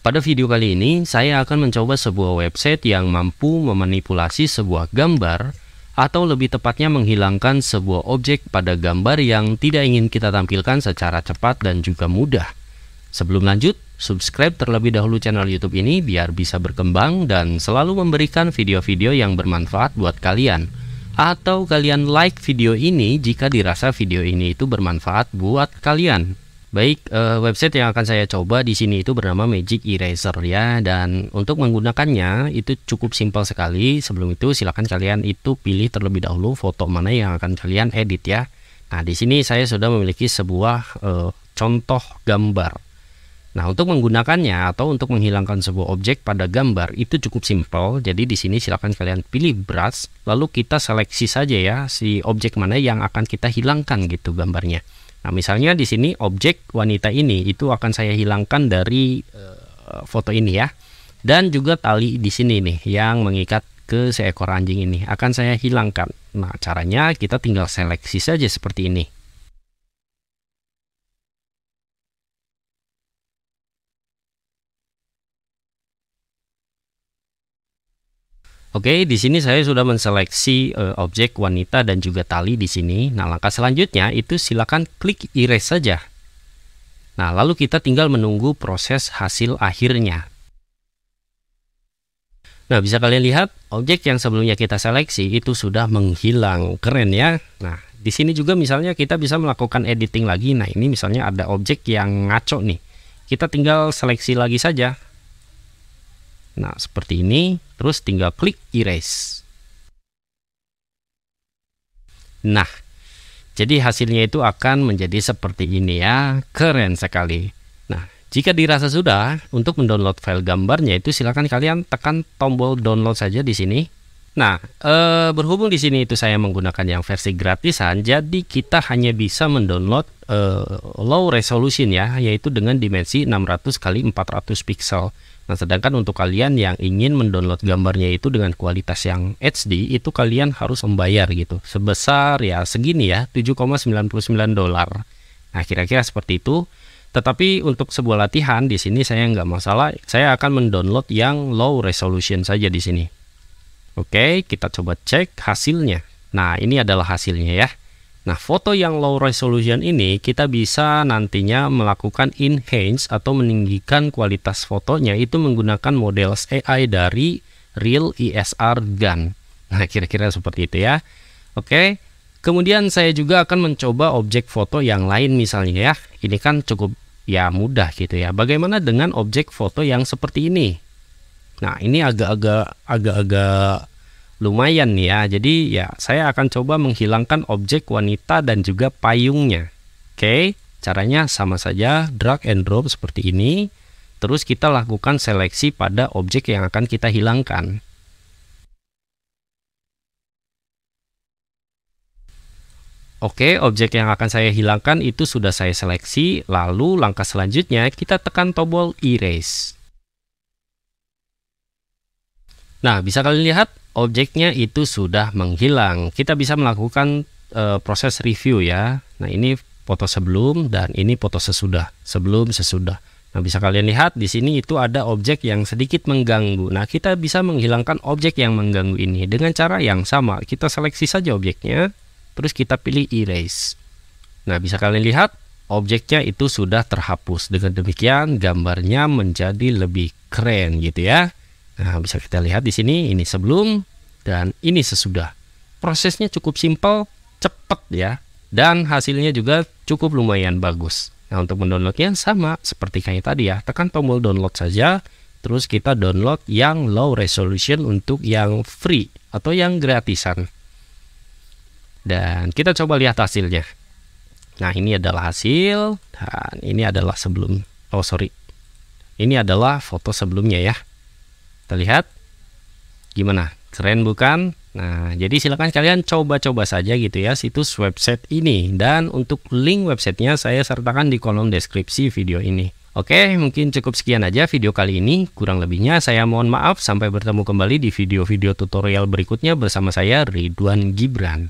Pada video kali ini, saya akan mencoba sebuah website yang mampu memanipulasi sebuah gambar atau lebih tepatnya menghilangkan sebuah objek pada gambar yang tidak ingin kita tampilkan secara cepat dan juga mudah. Sebelum lanjut, subscribe terlebih dahulu channel YouTube ini biar bisa berkembang dan selalu memberikan video-video yang bermanfaat buat kalian. Atau kalian like video ini jika dirasa video ini itu bermanfaat buat kalian. Baik, website yang akan saya coba di sini itu bernama Magic Eraser ya, dan untuk menggunakannya itu cukup simpel sekali. Sebelum itu silakan kalian itu pilih terlebih dahulu foto mana yang akan kalian edit ya. Nah, di sini saya sudah memiliki sebuah contoh gambar. Nah, untuk menggunakannya atau untuk menghilangkan sebuah objek pada gambar itu cukup simpel. Jadi di sini silakan kalian pilih brush, lalu kita seleksi saja ya si objek mana yang akan kita hilangkan gitu gambarnya. Nah, misalnya di sini objek wanita ini itu akan saya hilangkan dari foto ini ya. Dan juga tali di sini nih yang mengikat ke seekor anjing ini akan saya hilangkan. Nah, caranya kita tinggal seleksi saja seperti ini. Oke, di sini saya sudah menseleksi objek wanita dan juga tali di sini. Nah, langkah selanjutnya itu silakan klik erase saja. Nah, lalu kita tinggal menunggu proses hasil akhirnya. Nah, bisa kalian lihat objek yang sebelumnya kita seleksi itu sudah menghilang. Keren ya. Nah, di sini juga misalnya kita bisa melakukan editing lagi. Nah, ini misalnya ada objek yang ngaco nih. Kita tinggal seleksi lagi saja. Nah, seperti ini, terus tinggal klik erase. Nah, jadi hasilnya itu akan menjadi seperti ini ya, keren sekali. Nah, jika dirasa sudah, untuk mendownload file gambarnya itu silakan kalian tekan tombol download saja di sini. Nah, berhubung di sini itu saya menggunakan yang versi gratisan, jadi kita hanya bisa mendownload low resolution ya, yaitu dengan dimensi 600 x 400 pixel. Nah, sedangkan untuk kalian yang ingin mendownload gambarnya itu dengan kualitas yang HD, itu kalian harus membayar gitu. Sebesar ya segini ya, $7,99. Nah, kira-kira seperti itu. Tetapi untuk sebuah latihan di sini saya nggak masalah. Saya akan mendownload yang low resolution saja di sini. Oke, kita coba cek hasilnya. Nah, ini adalah hasilnya ya. Nah, foto yang low resolution ini kita bisa nantinya melakukan enhance atau meninggikan kualitas fotonya itu menggunakan model AI dari Real ESR Gun. Nah, kira-kira seperti itu ya. Oke, kemudian saya juga akan mencoba objek foto yang lain misalnya ya. Ini kan cukup ya mudah gitu ya. Bagaimana dengan objek foto yang seperti ini? Nah, ini agak-agak lumayan nih ya. Jadi ya saya akan coba menghilangkan objek wanita dan juga payungnya. Oke, caranya sama saja, drag and drop seperti ini. Terus kita lakukan seleksi pada objek yang akan kita hilangkan. Oke, objek yang akan saya hilangkan itu sudah saya seleksi. Lalu langkah selanjutnya kita tekan tombol erase. Nah, bisa kalian lihat objeknya itu sudah menghilang. Kita bisa melakukan proses review ya. Nah, ini foto sebelum dan ini foto sesudah. Sebelum, sesudah. Nah, bisa kalian lihat di sini itu ada objek yang sedikit mengganggu. Nah, kita bisa menghilangkan objek yang mengganggu ini dengan cara yang sama. Kita seleksi saja objeknya, terus kita pilih erase. Nah, bisa kalian lihat objeknya itu sudah terhapus. Dengan demikian gambarnya menjadi lebih keren gitu ya. Nah, bisa kita lihat di sini, ini sebelum dan ini sesudah. Prosesnya cukup simpel, cepat ya, dan hasilnya juga cukup lumayan bagus. Nah, untuk mendownloadnya sama seperti kayak tadi ya, tekan tombol download saja, terus kita download yang low resolution untuk yang free atau yang gratisan. Dan kita coba lihat hasilnya. Nah, ini adalah hasil, dan ini adalah sebelum. Oh sorry, ini adalah foto sebelumnya ya. Kita lihat gimana, keren bukan? Nah, jadi silakan kalian coba-coba saja gitu ya situs website ini, dan untuk link websitenya saya sertakan di kolom deskripsi video ini. Oke, mungkin cukup sekian aja video kali ini. Kurang lebihnya saya mohon maaf. Sampai bertemu kembali di video-video tutorial berikutnya bersama saya Ridwan Gibran.